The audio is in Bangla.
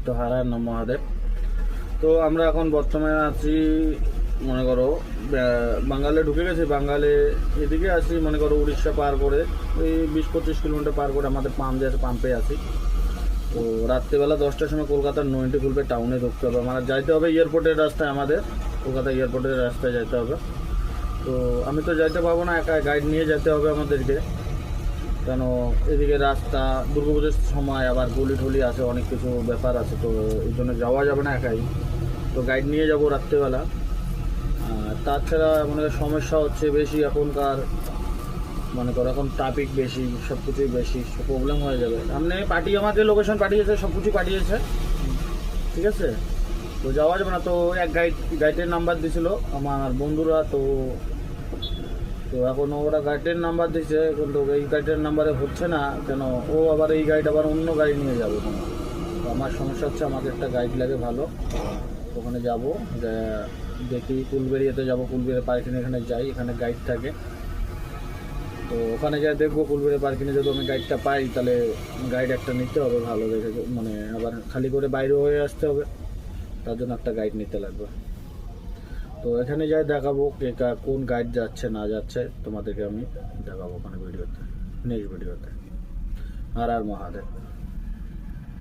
তো হারার নাম মহাদেব। তো আমরা এখন বর্তমানে আছি মনে করো বাঙ্গালে ঢুকে গেছি। বাঙ্গালে এদিকে আছি মনে করো উড়িষ্যা পার করে ওই 20-25 কিলোমিটার পার করে আমাদের পাম্প দিয়ে আছে, পাম্পে আছি। তো রাত্রিবেলা 10টার সময় কলকাতার নইনটি খুলবে, টাউনে ঢুকতে হবে, মানে যাইতে হবে এয়ারপোর্টের রাস্তায়, আমাদের কলকাতা এয়ারপোর্টের রাস্তায় যাইতে হবে। তো আমি তো যাইতে পারবো না, একা গাইড নিয়ে যেতে হবে আমাদেরকে, কেন এদিকে রাস্তা দুর্গাপুজোর সময় আবার গলি টলি আছে, অনেক কিছু ব্যাপার আছে, তো এই জন্য যাওয়া যাবে না একাই। তো গাইড নিয়ে যাব রাত্রেবেলা। আর তাছাড়া মনে হয় সমস্যা হচ্ছে বেশি এখনকার, মনে করো এখন ট্রাফিক বেশি, সব কিছুই বেশি, প্রবলেম হয়ে যাবে। সামনে পার্টি আমাকে লোকেশন পাঠিয়েছে, সব কিছু পাঠিয়েছে, ঠিক আছে। তো যাওয়া যাবে না। তো এক গাইডের নাম্বার দিছিল আমার বন্ধুরা, তো তো এখন ওরা গাইডের নাম্বার দিচ্ছে, কিন্তু এই গাইডের নাম্বারে হচ্ছে না কেন, ও আবার এই গাইড আবার অন্য গাড়ি নিয়ে যাবে। তো আমার সমস্যা হচ্ছে, আমাকে একটা গাইড লাগে ভালো, ওখানে যাব, দেখি কুলবেড়িয়াতে যাব, কুলবেড়িয়া পার্কিং এখানে যাই, এখানে গাইড থাকে। তো ওখানে যাই দেখবো কুলবেড়িয়া পার্কিংয়ে যদি আমি গাইডটা পাই, তাহলে গাইড একটা নিতে হবে ভালো দেখে, মানে আবার খালি করে বাইরে হয়ে আসতে হবে, তার জন্য একটা গাইড নিতে লাগবে। তো এখানে যাই দেখাবো কোন গাইড যাচ্ছে না যাচ্ছে, তোমাদেরকে আমি দেখাবো ওখানে ভিডিওতে, নেক্সট ভিডিওতে। আর মহাদেব।